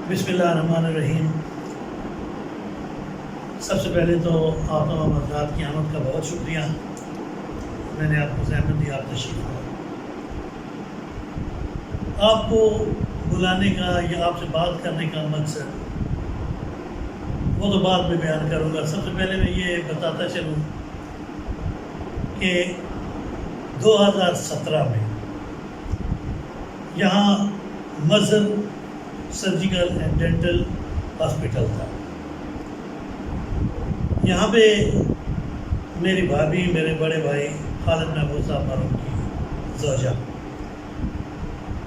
بسم اللہ الرحمن الرحیم۔ سب سے پہلے تو آپ تمام حضرات کی آمد کا بہت شکریہ۔ میں نے آپ کو زحمت دی، آپ تشریف لائے۔ آپ کو بلانے کا یا آپ سے بات کرنے کا مقصد وہ تو بعد میں بیان کروں گا۔ سب سے پہلے میں یہ بتاتا چلوں کہ 2017 میں یہاں مظہر سرجیکل اینڈ ڈینٹل ہاسپٹل تھا۔ یہاں پہ میری بھابھی، میرے بڑے بھائی خالد محمود صاحب مرحوم کی زوجہ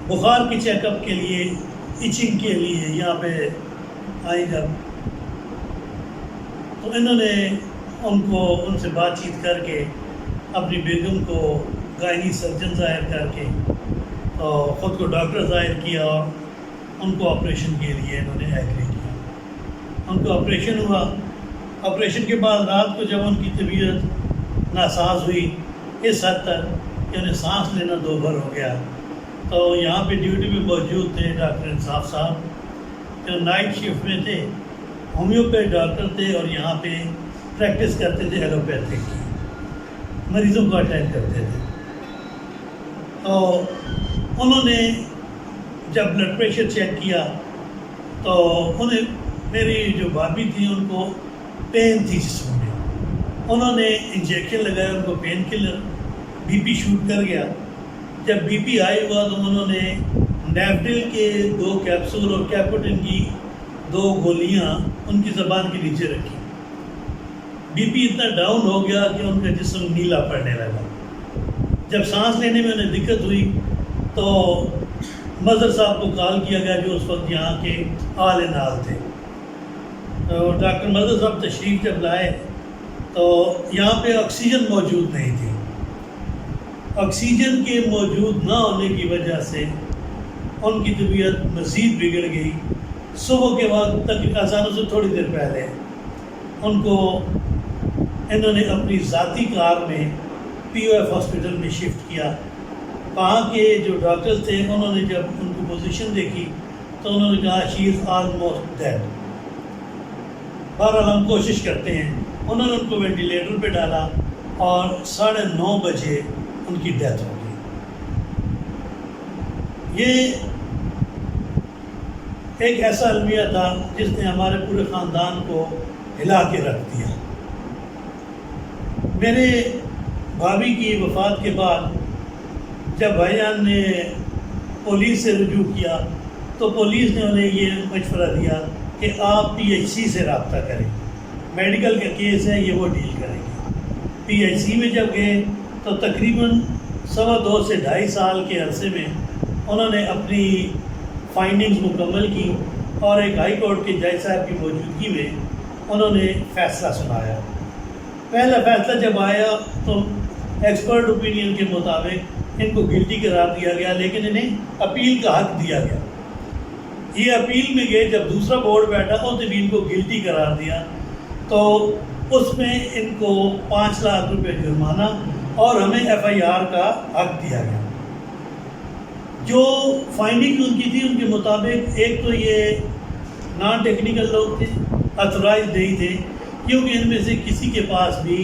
بخار کی چیک اپ کے لیے، ایچنگ کے لیے یہاں پہ آئی جب، تو انہوں نے ان سے بات چیت کر کے اپنی بیگم کو گائنی سرجن ظاہر کر کے اور خود کو ڈاکٹر ظاہر کیا، اور ان کو آپریشن کے لیے انہوں نے ایگری کیا۔ ان کو آپریشن ہوا۔ آپریشن کے بعد رات کو جب ان کی طبیعت ناساز ہوئی اس حد تک کہ انہیں سانس لینا دوبھر ہو گیا، تو یہاں پہ ڈیوٹی میں موجود تھے ڈاکٹر انصاف صاحب، جو نائٹ شفٹ میں تھے، ہومیوپیتھ ڈاکٹر تھے، اور یہاں پہ پریکٹس کرتے تھے ایلوپیتھک کی، مریضوں کو اٹینڈ کرتے تھے۔ تو انہوں نے جب بلڈ پریشر چیک کیا تو انہیں، میری جو بھابھی تھی ان کو پین تھی جسم میں، انہوں نے انجیکشن لگایا، ان کو pain killer, B P shoot کر گیا۔ جب بی پی ہائی ہوا تو انہوں نے نیفڈل کے 2 کیپسول اور کیپوٹن کی 2 گولیاں ان کی زبان کے نیچے رکھی۔ بی پی اتنا ڈاؤن ہو گیا کہ ان کا جسم نیلا پڑنے لگا۔ جب سانس لینے میں انہیں دقت ہوئی تو مظہر صاحب کو کال کیا گیا، جو اس وقت یہاں کے آل نال تھے۔ تو ڈاکٹر مظہر صاحب تشریف جب لائے تو یہاں پہ آکسیجن موجود نہیں تھی۔ آکسیجن کے موجود نہ ہونے کی وجہ سے ان کی طبیعت مزید بگڑ گئی۔ صبح کے وقت تک، اذانوں سے تھوڑی دیر پہلے، ان کو انہوں نے اپنی ذاتی کار میں پی او ایف ہاسپٹل میں شفٹ کیا۔ وہاں کے جو ڈاکٹر تھے انہوں نے جب ان کی پوزیشن دیکھی تو انہوں نے کہا شی از آلموسٹ ڈیڈ۔ بہرحال ہم کوشش کرتے ہیں۔ انہوں نے ان کو وینٹیلیٹر پہ ڈالا اور 9:30 بجے ان کی ڈیتھ ہو گئی۔ یہ ایک ایسا المیہ تھا جس نے ہمارے پورے خاندان کو ہلا کے رکھ دیا۔ میرے بھابھی کی وفات کے بعد جب بھائی جان نے پولیس سے رجوع کیا تو پولیس نے انہیں یہ مشورہ دیا کہ آپ پی ایچ سی سے رابطہ کریں، میڈیکل کا کیس ہے، یہ وہ ڈیل کریں گے۔ پی ایچ سی میں جب گئے تو تقریباً 2.25 سے 2.5 سال کے عرصے میں انہوں نے اپنی فائنڈنگز مکمل کی، اور ایک ہائی کورٹ کے جج صاحب کی موجودگی میں انہوں نے فیصلہ سنایا۔ پہلا فیصلہ جب آیا تو ایکسپرٹ اوپینین کے مطابق ان کو گلٹی قرار دیا گیا، لیکن انہیں اپیل کا حق دیا گیا۔ یہ اپیل میں گئے، جب دوسرا بورڈ بیٹھا اس نے بھی ان کو گلٹی قرار دیا، تو اس میں ان کو 5 لاکھ روپے جرمانہ اور ہمیں ایف آئی آر کا حق دیا گیا۔ جو فائنڈنگ ان کی تھی ان کے مطابق، ایک تو یہ نان ٹیکنیکل لوگ تھے، اتھورائز نہیں تھے، کیونکہ ان میں سے کسی کے پاس بھی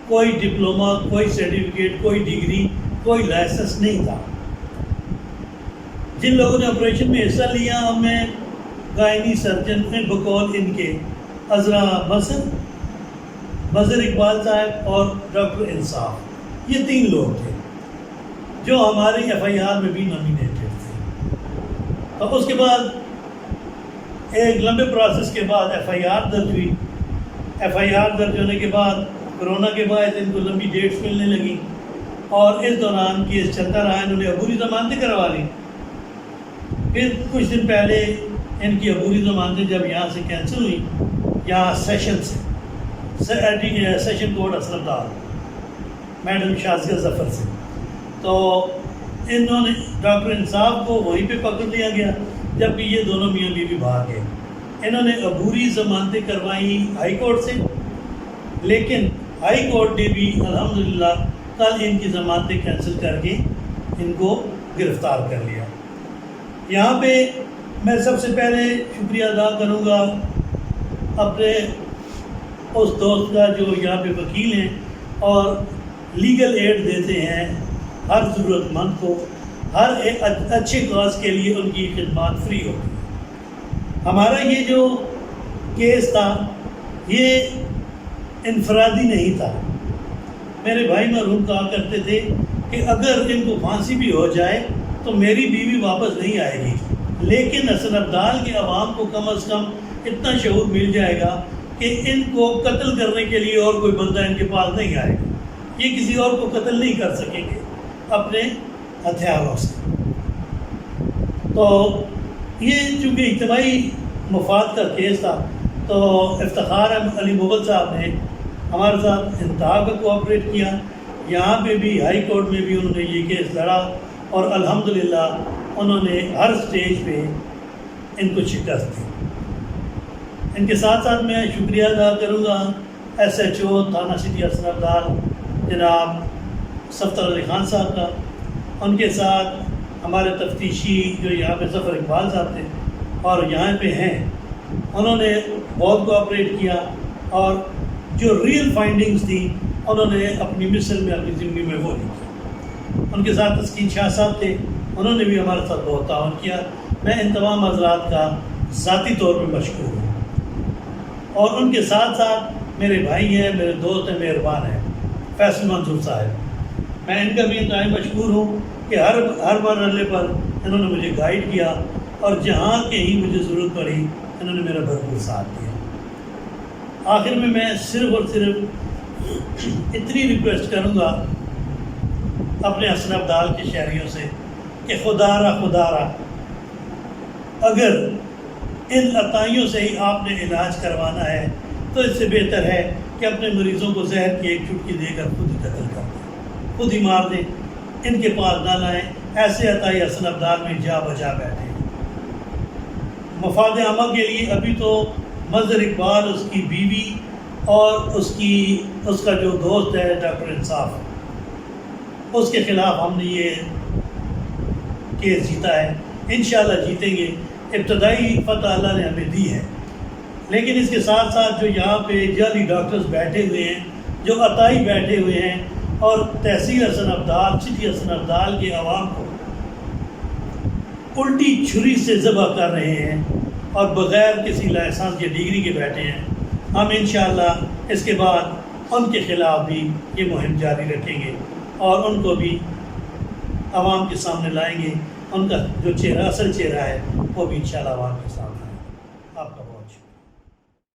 کوئی ڈپلومہ، کوئی سرٹیفکیٹ، کوئی ڈگری، کوئی لائسنس نہیں تھا۔ جن لوگوں نے آپریشن میں حصہ لیا، ہم میں گائنی سرجن میں بقول ان کے عذرا مظہر اقبال صاحب اور ڈاکٹر انصاف، یہ 3 لوگ تھے جو ہماری ایف آئی آر میں بھی نامینیٹڈ تھے۔ اور اس کے بعد ایک لمبے پروسیس کے بعد ایف آئی آر درج ہوئی۔ ایف آئی آر درج ہونے کے بعد کرونا کے بعد ان کو لمبی ڈیٹس ملنے لگیں، اور اس دوران کیس چلتا رہا۔ انہوں نے عبوری ضمانتیں کروا لی۔ پھر کچھ دن پہلے ان کی عبوری ضمانتیں جب یہاں سے کینسل ہوئی، یہاں سیشن کورٹ اسلم دار میڈم شازیہ ظفر سے، تو انہوں نے ڈاکٹر انصاف کو وہیں پہ پکڑ لیا گیا، جبکہ یہ دونوں میاں بیوی باہر گئے۔ انہوں نے عبوری ضمانتیں کروائیں ہائی کورٹ سے، لیکن ہائی کورٹ نے بھی الحمدللہ کل ان کی ضمانتیں کینسل کر کے ان کو گرفتار کر لیا۔ یہاں پہ میں سب سے پہلے شکریہ ادا کروں گا اپنے اس دوست کا جو یہاں پہ وکیل ہیں اور لیگل ایڈ دیتے ہیں ہر ضرورت مند کو، ہر ایک اچھے کاز کے لیے ان کی خدمات فری ہوتی ہیں۔ ہمارا یہ جو کیس تھا یہ انفرادی نہیں تھا۔ میرے بھائی مرحوم کہا کرتے تھے کہ اگر ان کو پھانسی بھی ہو جائے تو میری بیوی واپس نہیں آئے گی، لیکن حسن عبدال کے عوام کو کم از کم اتنا شعور مل جائے گا کہ ان کو قتل کرنے کے لیے اور کوئی بندہ ان کے پاس نہیں آئے گا، یہ کسی اور کو قتل نہیں کر سکیں گے اپنے ہتھیاروں سے۔ تو یہ چونکہ اجتماعی مفاد کا کیس تھا تو افتخار علی مغل صاحب نے ہمارے ساتھ انتہا کا کوآپریٹ کیا۔ یہاں پہ بھی ہائی کورٹ میں بھی انہوں نے یہ کیس لڑا اور الحمدللہ انہوں نے ہر سٹیج پہ ان کو شکست دی۔ ان کے ساتھ ساتھ میں شکریہ ادا کروں گا ایس ایچ او تھانہ سٹی حسن عبدال جناب صفدر علی خان صاحب کا، ان کے ساتھ ہمارے تفتیشی جو یہاں پہ ظفر اقبال صاحب تھے اور یہاں پہ ہیں، انہوں نے بہت کوآپریٹ کیا اور جو ریئل فائنڈنگز تھی انہوں نے اپنی مثل میں اپنی زندگی میں وہ لکھی۔ ان کے ساتھ تسکین شاہ صاحب تھے، انہوں نے بھی ہمارے ساتھ بہت تعاون کیا۔ میں ان تمام حضرات کا ذاتی طور پہ مشکور ہوں، اور ان کے ساتھ ساتھ میرے بھائی ہیں، میرے دوست ہیں، مہربان ہیں، فیصل منصور صاحب، میں ان کا بھی انتہائی مشکور ہوں کہ ہر مرحلے پر انہوں نے مجھے گائیڈ کیا اور جہاں کہیں مجھے ضرورت پڑی انہوں نے میرا بھرپور ساتھ دیا۔ آخر میں صرف اور صرف اتنی ریکویسٹ کروں گا اپنے حسن عبدال کے شہریوں سے کہ خدا را اگر ان عطائیوں سے ہی آپ نے علاج کروانا ہے تو اس سے بہتر ہے کہ اپنے مریضوں کو زہر کی ایک چٹکی دے کر خود ہی قتل کر دیں، خود ہی مار دیں، ان کے پاس نہ لائیں۔ ایسے عطائی حسن عبدال میں جا بجا بیٹھے ہیں۔ مفاد عامہ کے لیے ابھی تو مظہر اقبال، اس کی بیوی اور اس کا جو دوست ہے ڈاکٹر انصاف، اس کے خلاف ہم نے یہ کیس جیتا ہے، انشاءاللہ جیتیں گے۔ ابتدائی فتح اللہ نے ہمیں دی ہے، لیکن اس کے ساتھ ساتھ جو یہاں پہ جعلی ڈاکٹرز بیٹھے ہوئے ہیں، جو عطائی بیٹھے ہوئے ہیں اور تحصیل حسن عبدال، سٹی حسن عبدال کے عوام کو الٹی چھری سے ذبح کر رہے ہیں اور بغیر کسی لائسنس یا ڈگری کے بیٹھے ہیں، ہم انشاءاللہ اس کے بعد ان کے خلاف بھی یہ مہم جاری رکھیں گے اور ان کو بھی عوام کے سامنے لائیں گے۔ ان کا جو چہرہ، اصل چہرہ ہے، وہ بھی انشاءاللہ عوام کے سامنے آئے گا۔ آپ کا بہت